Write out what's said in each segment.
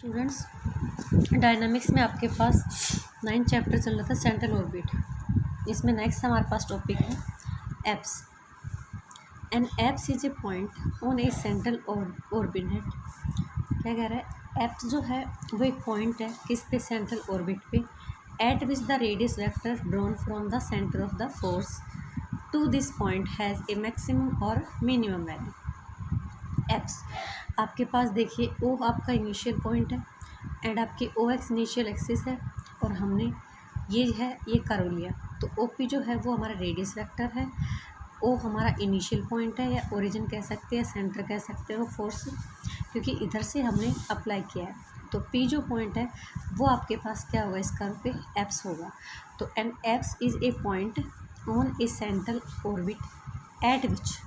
Students, dynamics में आपके पास 9 chapter चल रहा था सेंट्रल ऑर्बिट। इसमें नेक्स्ट हमारे पास टॉपिक है apse. An apse is a point on a central orbit. क्या कह रहा है? एप्स जो है वो एक पॉइंट है किस पे? सेंट्रल ऑर्बिट पे। At which the radius vector drawn from the centre of the force to this point has a maximum और मिनिमम वैल्यू। एप्स आपके पास देखिए, ओ आपका इनिशियल पॉइंट है एंड आपकी ओ एक्स इनिशियल एक्सिस है और हमने ये कर्व लिया। तो ओ पी जो है वो हमारा रेडियस वेक्टर है, ओ हमारा इनिशियल पॉइंट है या ओरिजिन कह सकते हैं, सेंटर कह सकते हो फोर्स, क्योंकि इधर से हमने अप्लाई किया है। तो पी जो पॉइंट है वो आपके पास क्या होगा? इस कर्व पे एप्स होगा। तो an apse is a point on a central orbit at which.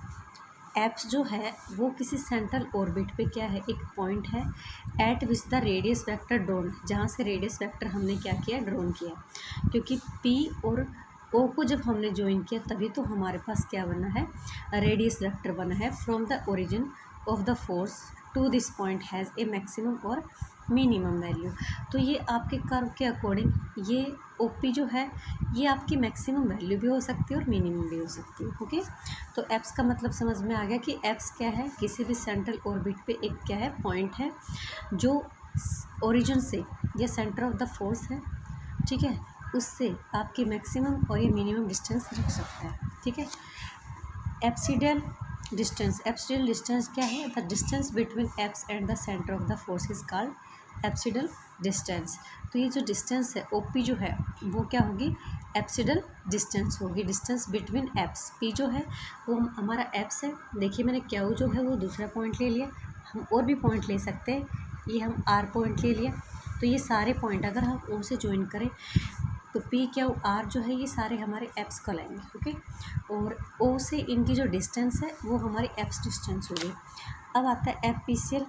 Apse जो है वो किसी सेंट्रल ऑर्बिट पे क्या है? एक पॉइंट है eight which the radius vector drawn, जहाँ से रेडियस वेक्टर हमने क्या किया? ड्रॉन किया। क्योंकि पी और ओ को जब हमने ज्वाइन किया तभी तो हमारे पास क्या बना है? रेडियस वेक्टर बना है। From the origin of the force to this point has a maximum और मिनिमम वैल्यू। तो ये आपके कर्व के अकॉर्डिंग ये ओ पी जो है ये आपकी मैक्सिमम वैल्यू भी हो सकती है और मिनिमम भी हो सकती है। ओके, तो एप्स का मतलब समझ में आ गया कि एप्स क्या है? किसी भी सेंट्रल ऑर्बिट पे एक क्या है? पॉइंट है जो ओरिजिन से या सेंटर ऑफ द फोर्स है, ठीक है, उससे आपकी मैक्सिमम और ये मिनिमम डिस्टेंस रख सकता है। ठीक है, एप्सिडल डिस्टेंस। एप्सिडल डिस्टेंस क्या है? The distance between apse and the centre of the force is called apsidal distance. तो ये जो डिस्टेंस है ओ पी जो है वो क्या होगी? एप्सिडल डिस्टेंस होगी। डिस्टेंस बिटवीन एप्स, पी जो है वो हमारा एप्स है। देखिए मैंने क्यू जो है वो दूसरा पॉइंट ले लिया, हम और भी पॉइंट ले सकते हैं, ये हम आर पॉइंट ले लिया। तो ये सारे पॉइंट अगर हम ओ से ज्वाइन करें तो पी क्यू आर जो है ये सारे हमारे एप्स कहलाएंगे। ओके, और ओ से इनकी जो डिस्टेंस है वो हमारी एप्स डिस्टेंस होगी। अब आता है एपिसियल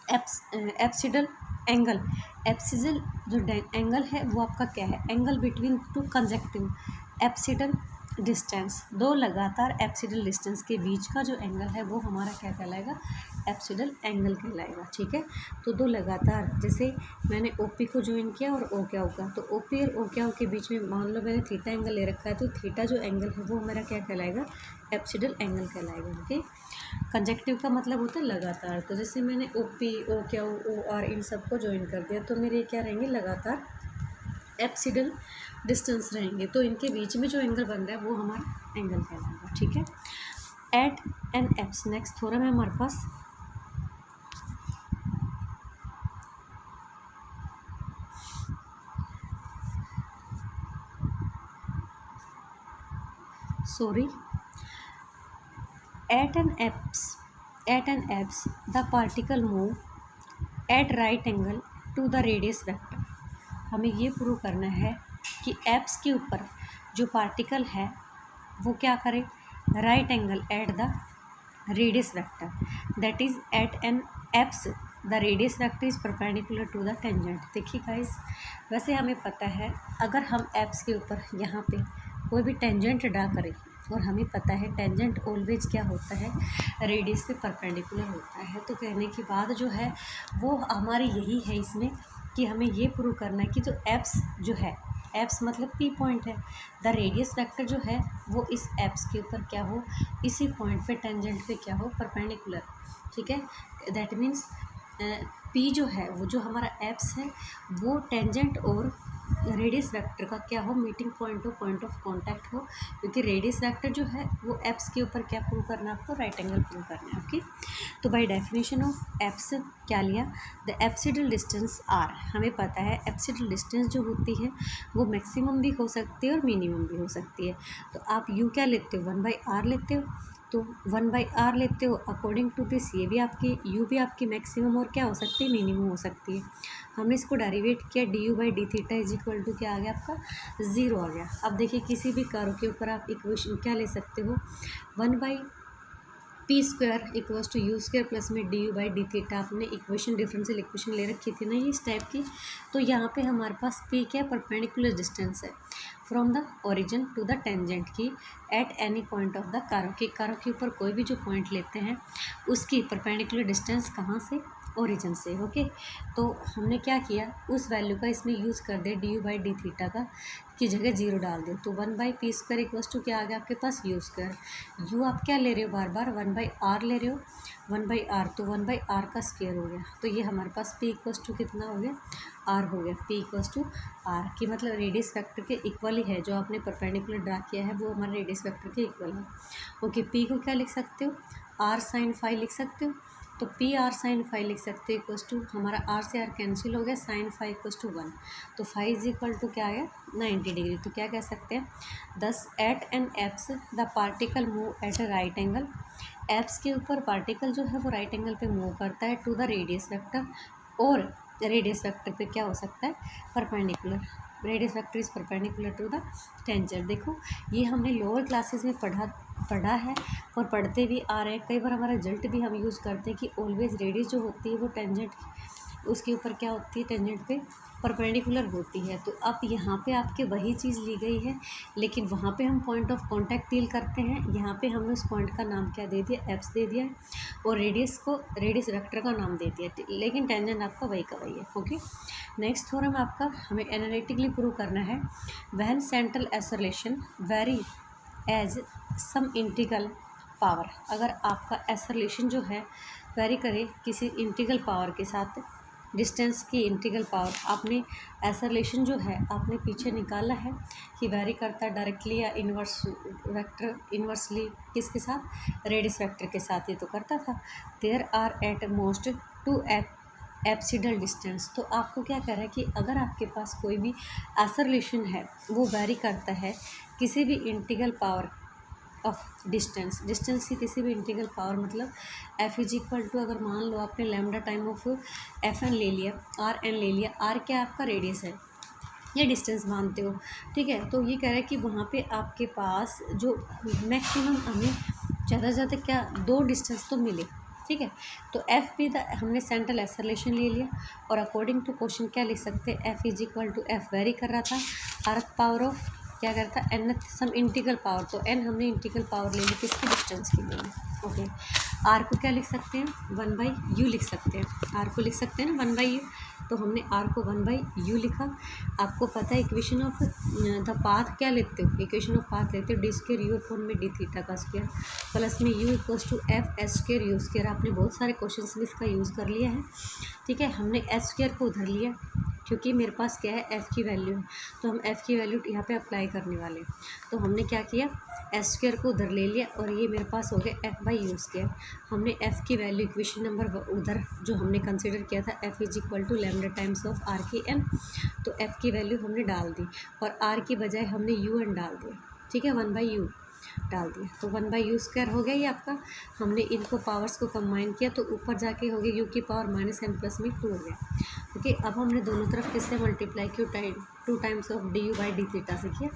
एप्सिडल एंगल। एप्सिडल जो एंगल है वो आपका क्या है? Angle between two consecutive apsidal distance. दो लगातार एप्सिडल डिस्टेंस के बीच का जो एंगल है वो हमारा क्या कहलाएगा? एप्सिडल एंगल कहलाएगा। ठीक है, तो दो लगातार, जैसे मैंने ओ पी को ज्वाइन किया और ओ क्या होगा, तो ओ पी और ओ क्या के बीच में मान लो मैंने थीटा एंगल ले रखा है, तो थीटा जो एंगल है वो मेरा क्या कहलाएगा? एप्सिडल एंगल कहलाएगा। ओके, कंजेक्टिव का मतलब होता है लगातार। तो जैसे मैंने ओ पी, ओ क्या, ओ आर इन सबको ज्वाइन कर दिया तो मेरे क्या रहेंगे? लगातार एप्सिडल डिस्टेंस रहेंगे। तो इनके बीच में जो एंगल बन रहा है वो हमारा एंगल कहलाएगा। ठीक है, एट एन एप्स। नेक्स्ट थोड़ा है हमारे पास at an apse the particle move at right angle to the radius vector। हमें ये प्रूव करना है कि एप्स के ऊपर जो पार्टिकल है वो क्या करे? Right angle at the radius vector, that is at an apse the radius vector is perpendicular to the tangent. देखिए गाइस, वैसे हमें पता है अगर हम एप्स के ऊपर यहाँ पे कोई भी टेंजेंट ड्रा करें, और हमें पता है टेंजेंट ऑलवेज क्या होता है? रेडियस पे परपेंडिकुलर होता है। तो कहने की बात जो है वो हमारी यही है इसमें कि हमें ये प्रूव करना है कि जो एप्स जो है, एप्स मतलब पी पॉइंट है, द रेडियस वेक्टर जो है वो इस एप्स के ऊपर क्या हो? इसी पॉइंट पे टेंजेंट पे क्या हो? परपेंडिकुलर। ठीक है, दैट मीन्स पी जो है वो जो हमारा एप्स है वो टेंजेंट और रेडियस वेक्टर का क्या हो? मीटिंग पॉइंट हो, पॉइंट ऑफ कांटेक्ट हो, क्योंकि रेडियस वेक्टर जो है वो एप्स के ऊपर क्या प्रूव करना है? आपको राइट एंगल प्रूव करना है। ओके, तो बाय डेफिनेशन ऑफ एप्स क्या लिया? The apsidal distance are. हमें पता है एप्सिडल डिस्टेंस जो होती है वो मैक्सिमम भी हो सकती है और मिनिमम भी हो सकती है। तो आप यू क्या लेते हो? 1/r लेते हो, तो 1/r लेते हो। अकॉर्डिंग टू दिस ये भी आपकी यू भी आपकी मैक्सिमम और क्या हो सकती है? मिनिमम हो सकती है। हमने इसको डेरिवेट किया, du/d theta is equal to क्या आ गया? आपका 0 आ गया। अब देखिए किसी भी कर्व के ऊपर आप इक्वेशन क्या ले सकते हो? 1/p² equals to u² plus में du/d थीटा। आपने इक्वेशन डिफरेंशियल इक्वेशन ले रखी थी ना ये इस टाइप की। तो यहाँ पे हमारे पास p क्या? परपेंडिकुलर डिस्टेंस है from the origin to the tangent की at any point of the curve के ऊपर कोई भी जो पॉइंट लेते हैं उसकी परपेंडिकुलर डिस्टेंस कहाँ से? ओरिजिन से। ओके, तो हमने क्या किया, उस वैल्यू का इसमें यूज़ कर दे d u by d theta का की जगह जीरो डाल दे, तो 1/p² इक्वल्स टू क्या आ गया आपके पास u²। यू आप क्या ले रहे हो बार बार 1/r ले रहे हो, 1/r, तो 1/r का स्क्वायर हो गया। तो ये हमारे पास p इक्वल्स टू कितना हो गया, r हो गया। p इक्वल्स टू r की मतलब रेडियस वेक्टर के इक्वल ही है, जो आपने परपेंडिकुलर ड्रा किया है वो हमारे रेडियस वेक्टर के इक्वल है। ओके, p को क्या लिख सकते हो, r sin phi लिख सकते हो, तो पी आर साइन फाई लिख सकते हो इक्वल्स टू, हमारा आर से आर कैंसिल हो गया, साइन फाई इक्वल्स टू 1, तो फाई इज इक्वल टू क्या आया 90 डिग्री। तो क्या कह सकते हैं, thus at an apse the particle move at a right angle, apse के ऊपर पार्टिकल जो है वो राइट एंगल पे मूव करता है टू द रेडियस वेक्टर, और रेडियस वेक्टर पे क्या हो सकता है, perpendicular, radius vector is perpendicular to the tangent. देखो ये हमने लोअर क्लासेस में पढ़ा है और पढ़ते भी आ रहे हैं, कई बार हमारा रिजल्ट भी हम यूज़ करते हैं कि ऑलवेज रेडियस जो होती है वो टेंजेंट उसके ऊपर क्या होती है, टेंजेंट पे परपेंडिकुलर होती है। तो अब यहाँ पे आपके वही चीज़ ली गई है, लेकिन वहाँ पे हम पॉइंट ऑफ कांटेक्ट डील करते हैं, यहाँ पे हमने उस पॉइंट का नाम क्या दे दिया, एप्स दे दिया है, और रेडियस को रेडियस वेक्टर का नाम दे दिया, लेकिन टेंजेंट आपका वही का वही है। ओके, नेक्स्ट थ्योरम आपका हमें एनालिटिकली प्रूव करना है, when central acceleration vary as some integral power, अगर आपका एक्सेलरेशन जो है वेरी करे किसी इंटीग्रल पावर के साथ, डिस्टेंस की इंटीग्रल पावर, आपने एक्सेलरेशन जो है आपने पीछे निकाला है कि वेरी करता है डायरेक्टली या इन्वर्स वेक्टर, इन्वर्सली किसके साथ, रेडियस वेक्टर के साथ, ये तो करता था। There are at most two apsidal distance, तो आपको क्या कह रहा है कि अगर आपके पास कोई भी एक्सेलरेशन है वो वेरी करता है किसी भी इंटीग्रल पावर ऑफ डिस्टेंस की किसी भी इंटीग्रल पावर, मतलब एफ इज इक्वल टू, अगर मान लो आपने lambda time of F N ले लिया, आर एन ले लिया, आर क्या आपका रेडियस है, ये डिस्टेंस मानते हो, ठीक है। तो ये कह रहा है कि वहाँ पे आपके पास जो मैक्सिमम हमें ज़्यादा से ज़्यादा क्या दो डिस्टेंस तो मिले, ठीक है। तो एफ भी हमने सेंट्रल एक्सेलरेशन ले लिया, और अकॉर्डिंग टू क्वेश्चन क्या लिख सकते हैं, F is equal to, F vary कर रहा था, अर्थ पावर ऑफ क्या करता है, एन सम इंटीग्रल पावर, तो एन हमने इंटीग्रल पावर ले ली किसकी, डिस्टेंस की ले ली। ओके, आर को क्या लिख सकते हैं, 1/u लिख सकते हैं, आर को लिख सकते हैं ना 1/u, तो हमने आर को 1/u लिखा। आपको पता है इक्वेशन ऑफ द पाथ क्या लेते हो, इक्वेशन ऑफ पाथ लेते हो d² u अपॉन में d थीटा का स्क्वायर प्लस में u equals to F s² u²। आपने बहुत सारे क्वेश्चन में इसका यूज़ कर लिया है, ठीक है। हमने s² को उधर लिया क्योंकि मेरे पास क्या है, f की वैल्यू है, तो हम f की वैल्यू यहाँ पे अप्लाई करने वाले हैं। तो हमने क्या किया, s² को उधर ले लिया, और ये मेरे पास हो गया f/u²। हमने f की वैल्यू इक्वेशन नंबर उधर जो हमने कंसिडर किया था, f is equal to lambda times of r की n, तो f की वैल्यू हमने डाल दी, और r की बजाय हमने un डाल दिया, ठीक है, 1/u डाल दिया, तो 1/u² हो गया ये आपका। हमने इनको पावर्स को कंबाइन किया तो ऊपर जाके हो गया u की पावर -n+2 हो गया। ओके, अब हमने दोनों तरफ किससे मल्टीप्लाई किया, 2 टाइम्स ऑफ du/d² से किया,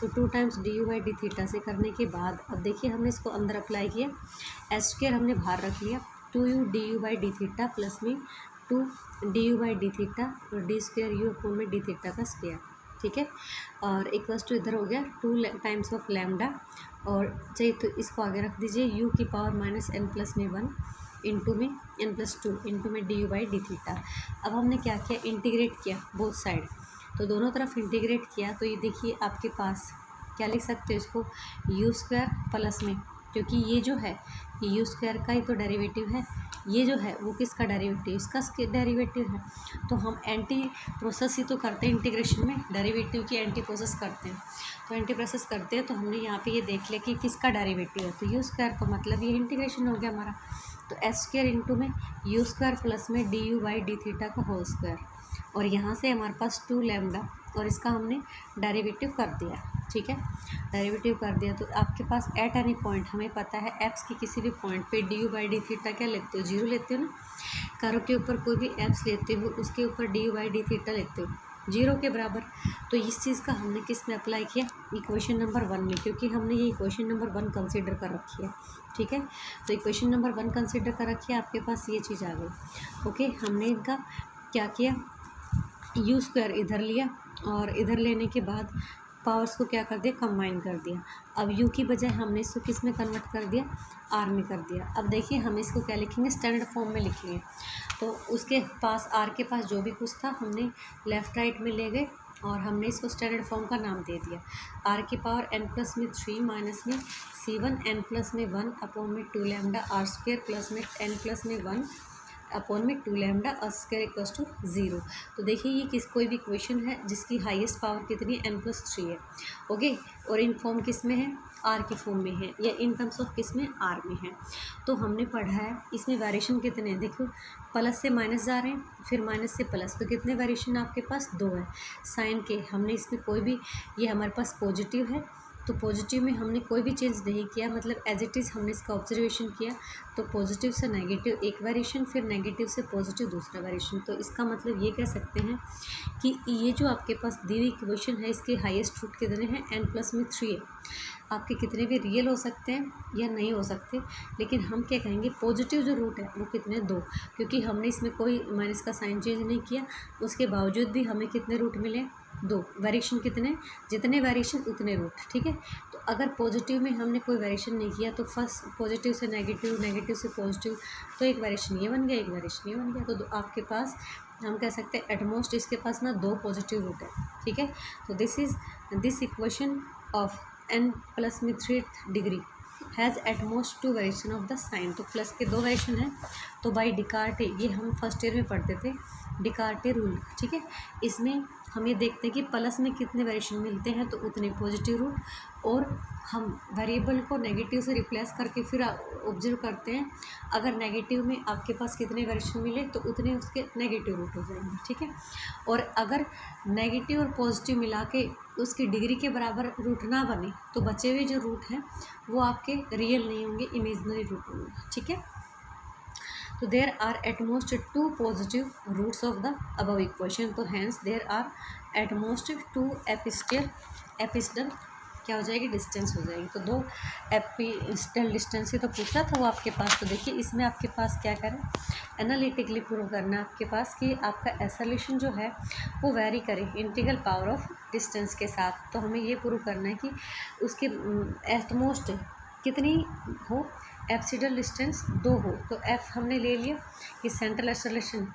तो 2 टाइम्स du/d² से करने के बाद अब देखिए हमने इसको अंदर अप्लाई किया, s² हमने बाहर रख लिया, 2u du/d² प्लस में 2 du/d² और d² u अपॉन में d थीटा का स्क्वायर, ठीक है, और इक्वल्स टू इधर हो गया 2 टाइम्स ऑफ लैम्डा, और चाहिए तो इसको आगे रख दीजिए u की पावर -n+1 इंटू में n+2 इंटू में du/d²। अब हमने क्या किया, इंटीग्रेट किया बोथ साइड, तो दोनों तरफ इंटीग्रेट किया, तो ये देखिए आपके पास क्या लिख सकते हो इसको, u² प्लस में, क्योंकि ये जो है u² का ही तो डेरिवेटिव है, ये जो है वो किसका डेरिवेटिव, इसका डेरिवेटिव है। तो हम एंटी प्रोसेस ही तो करते हैं इंटीग्रेशन में, डेरिवेटिव की एंटी प्रोसेस करते हैं, तो एंटी प्रोसेस करते हैं, तो हमने यहाँ पे ये देख लिया कि किसका डेरिवेटिव है, तो u², तो मतलब ये इंटीग्रेशन हो गया हमारा, तो s² इंटू में u² प्लस में du/d² का होल स्क्वायर, और यहाँ से हमारे पास 2 लैम्डा, और इसका हमने डेरिवेटिव कर दिया, ठीक है, डेरिवेटिव कर दिया। तो आपके पास एट एनी पॉइंट, हमें पता है एप्स की किसी भी पॉइंट पे du/d² क्या लेते हो, 0 लेते हो ना, कर्व के ऊपर कोई भी एप्स लेते हो उसके ऊपर du/d² लेते हो 0 के बराबर। तो इस चीज़ का हमने किस में अप्लाई किया, इक्वेशन नंबर 1 में, क्योंकि हमने ये इक्वेशन नंबर 1 कंसिडर कर रखी है, ठीक है। तो इक्वेशन नंबर 1 कंसिडर कर रखी है, आपके पास ये चीज़ आ गई। ओके, हमने इनका क्या किया, u² इधर लिया, और इधर लेने के बाद पावर्स को क्या कर दिया, कंबाइन कर दिया। अब यू की बजाय हमने इसको किस में कन्वर्ट कर दिया, आर में कर दिया। अब देखिए हम इसको क्या लिखेंगे, स्टैंडर्ड फॉर्म में लिखेंगे। तो उसके पास आर के पास जो भी कुछ था हमने लेफ़्ट राइट में ले गए और हमने इसको स्टैंडर्ड फॉर्म का नाम दे दिया। आर की पावर n प्लस में 3 माइनस में c1 n प्लस में 1 अपॉन में 2 लैम्डा आर स्क्वायर प्लस में n प्लस में 1 अपॉन में 2 lambda R square equals to 0। तो देखिए ये कोई भी इक्वेशन है जिसकी हाईएस्ट पावर कितनी है, n प्लस 3 है। ओके, और इन फॉर्म किस में है, आर की फॉर्म में है, या इन टर्म्स ऑफ किस में, आर में है। तो हमने पढ़ा है इसमें वेरिएशन कितने हैं, देखो प्लस से माइनस जा रहे हैं, फिर माइनस से प्लस, तो कितने वेरिएशन आपके पास, 2 है। साइन के हमने इसमें कोई भी, ये हमारे पास पॉजिटिव है तो पॉजिटिव में हमने कोई भी चेंज नहीं किया, मतलब एज इट इज़ हमने इसका ऑब्जर्वेशन किया। तो पॉजिटिव से नेगेटिव एक वेरिएशन, फिर नेगेटिव से पॉजिटिव दूसरा वेरिएशन। तो इसका मतलब ये कह सकते हैं कि ये जो आपके पास दी हुई इक्वेशन है इसके हाईएस्ट रूट कितने हैं, n प्लस में 3 है। आपके कितने भी रियल हो सकते हैं या नहीं हो सकते, लेकिन हम क्या कहेंगे, पॉजिटिव जो रूट है वो कितने, 2, क्योंकि हमने इसमें कोई माइनस का साइन चेंज नहीं किया। उसके बावजूद भी हमें कितने रूट मिले, 2। वेरिएशन कितने, जितने वेरिएशन उतने रूट, ठीक है। तो अगर पॉजिटिव में हमने कोई वेरिएशन नहीं किया तो फर्स्ट पॉजिटिव से नेगेटिव, नेगेटिव से पॉजिटिव, तो एक वेरिएशन ये बन गया, एक वेरिएशन ये बन गया। तो आपके पास हम कह सकते हैं एटमोस्ट इसके पास ना 2 पॉजिटिव रूट है, ठीक है। तो this equation of n plus में 3 degree has at most 2 variation of the sign. तो प्लस के 2 वेरिएशन है। तो बाई डिकार्टे, ये हम फर्स्ट ईयर में पढ़ते थे, डिकार्टे रूल, ठीक है। इसमें हम ये देखते हैं कि प्लस में कितने वेरिएशन मिलते हैं तो उतने पॉजिटिव रूट, और हम वेरिएबल को नेगेटिव से रिप्लेस करके फिर ऑब्जर्व करते हैं, अगर नेगेटिव में आपके पास कितने वेरिएशन मिले तो उतने उसके नेगेटिव रूट हो जाएंगे, ठीक है। और अगर नेगेटिव और पॉजिटिव मिला के उसकी डिग्री के बराबर रूट ना बने तो बचे हुए जो रूट हैं वो आपके रियल नहीं होंगे, इमेजिनरी रूट होंगे, ठीक है। तो there are at most 2 positive roots of the above equation. तो hence there are at most 2 apsidal क्या हो जाएगी, डिस्टेंस हो जाएगी। तो 2 एपिस्टल डिस्टेंस ही तो पूछा था वो आपके पास। तो देखिए इसमें आपके पास क्या करें, एनालिटिकली प्रूव करना है आपके पास कि आपका एसोल्यूशन जो है वो वेरी करे इंटीग्रल पावर ऑफ डिस्टेंस के साथ। तो हमें ये प्रूव करना है कि उसके एटमोस्ट कितनी हो, एप्सिडल डिस्टेंस 2 हो। तो एफ हमने ले लिया कि सेंट्रल एसोलेशन,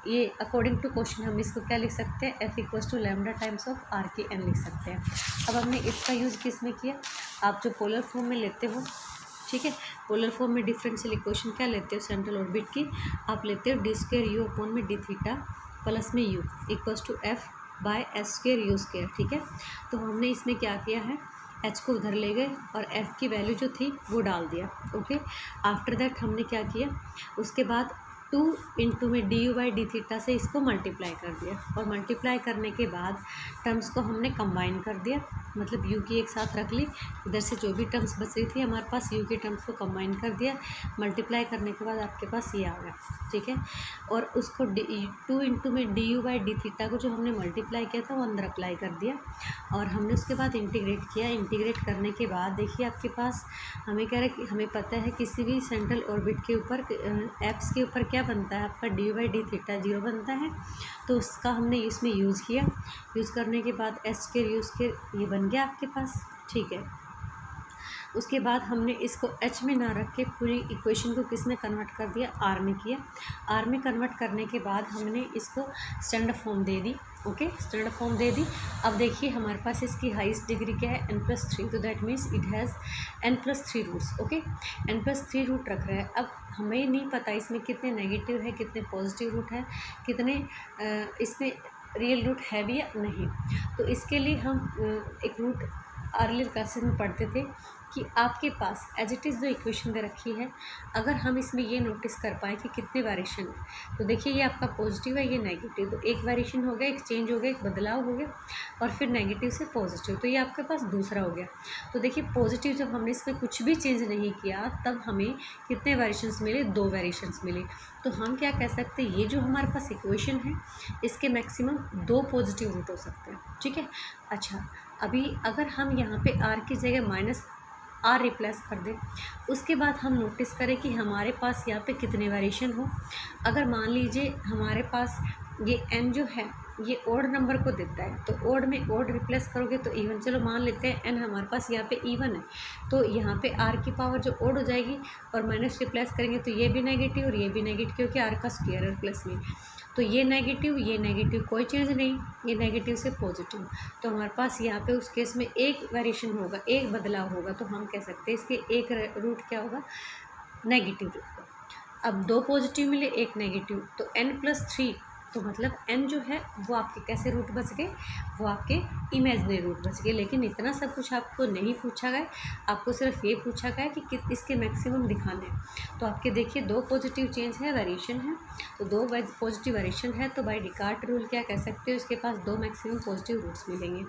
ये अकॉर्डिंग टू क्वेश्चन हम इसको क्या लिख सकते हैं, F equals to lambda times of R की एन लिख सकते हैं। अब हमने इसका यूज़ किस में किया, आप जो पोलर फॉर्म में लेते हो, ठीक है, पोलर फॉर्म में डिफरेंशियल इक्वेशन क्या लेते हो, सेंट्रल ऑर्बिट की आप लेते हो डी स्क्वायर यू अपॉन में डी थीटा प्लस में U equals to F by S square U square, ठीक है। तो हमने इसमें क्या किया है, एच को उधर ले गए और एफ की वैल्यू जो थी वो डाल दिया, ओके। आफ्टर दैट हमने क्या किया, उसके बाद 2 इंटू में D u by d theta से इसको मल्टीप्लाई कर दिया, और मल्टीप्लाई करने के बाद टर्म्स को हमने कंबाइन कर दिया, मतलब यू की एक साथ रख ली, इधर से जो भी टर्म्स बच रही थी हमारे पास यू के टर्म्स को कंबाइन कर दिया, मल्टीप्लाई करने के बाद आपके पास ये आ गया, ठीक है। और उसको 2 इंटू में D u by d theta को जो हमने मल्टीप्लाई किया था वो अंदर अप्लाई कर दिया, और हमने उसके बाद इंटीग्रेट किया। इंटीग्रेट करने के बाद देखिए आपके पास हमें कह रहा है कि हमें पता है किसी भी सेंट्रल ऑर्बिट के ऊपर एप्स के ऊपर क्या बनता है आपका, डी बाई डी थीटा 0 बनता है। तो उसका हमने इसमें यूज़ किया, यूज़ करने के बाद एस स्क्वायर यू स्क्वायर ये बन गया आपके पास, ठीक है। उसके बाद हमने इसको एच में ना रख के पूरी इक्वेशन को किस में कन्वर्ट कर दिया, आर में किया। आर में कन्वर्ट करने के बाद हमने इसको स्टैंडर्ड फॉर्म दे दी, ओके, स्टैंडर्ड फॉर्म दे दी। अब देखिए हमारे पास इसकी हाईएस्ट डिग्री क्या है, n प्लस 3, तो that means it has n plus 3 roots, okay, n plus 3 root रख रहा है। अब हमें नहीं पता इसमें कितने नेगेटिव है, कितने पॉजिटिव रूट है, कितने इसमें रियल रूट है भी या नहीं। तो इसके लिए हम एक रूट अर्लियर क्लासेस में पढ़ते थे कि आपके पास एज इट इज़ जो इक्वेशन दे रखी है, अगर हम इसमें ये नोटिस कर पाएँ कि कितने वेरिएशन है, तो देखिए ये आपका पॉजिटिव है, ये नेगेटिव, तो एक वेरिएशन हो गया, एक चेंज हो गया, एक बदलाव हो गया, और फिर नेगेटिव से पॉजिटिव, तो ये आपके पास दूसरा हो गया। तो देखिए पॉजिटिव जब हमने इसमें कुछ भी चेंज नहीं किया तब हमें कितने वेरिएशंस मिले, 2 वेरिएशंस मिले। तो हम क्या कह सकते हैं, ये जो हमारे पास इक्वेशन है इसके मैक्सिमम 2 पॉजिटिव रूट हो सकते हैं, ठीक है। अच्छा, अभी अगर हम यहाँ पे आर की जगह माइनस आर रिप्लेस कर दें, उसके बाद हम नोटिस करें कि हमारे पास यहाँ पे कितने वेरिएशन हो। अगर मान लीजिए हमारे पास ये n जो है ये ओड नंबर को देता है, तो ओड में ओड रिप्लेस करोगे तो इवन। चलो मान लेते हैं एन हमारे पास यहाँ पे इवन है, तो यहाँ पे आर की पावर जो ओड हो जाएगी और माइनस रिप्लेस करेंगे तो ये भी नेगेटिव और ये भी नेगेटिव, क्योंकि आर का स्क्वायर है प्लस में। तो ये नेगेटिव कोई चेंज नहीं, ये नेगेटिव से पॉजिटिव। तो हमारे पास यहाँ पे उस केस में एक वेरिएशन होगा, एक बदलाव होगा, तो हम कह सकते हैं इसके एक रूट क्या होगा, नेगेटिव रूट। अब 2 पॉजिटिव मिले 1 नेगेटिव, तो n+3, तो मतलब n जो है वो आपके कैसे रूट बच गए, वो आपके इमेजनरी रूट बच गए। लेकिन इतना सब कुछ आपको नहीं पूछा गया, आपको सिर्फ ये पूछा गया कि इसके मैक्सिमम दिखाने हैं। तो आपके देखिए 2 पॉजिटिव चेंज है, वेरिएशन है, तो 2 पॉजिटिव वेरिएशन है, तो बाय डिकार्ट रूल क्या कह सकते हो, इसके पास 2 मैक्सिमम पॉजिटिव रूट्स मिलेंगे।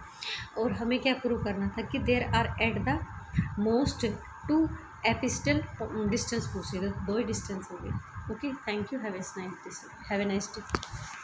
और हमें क्या प्रूव करना था कि there are at the most 2 apsidal distance पूछे, तो 2 ही डिस्टेंस हो गए। Okay, thank you, have a nice day.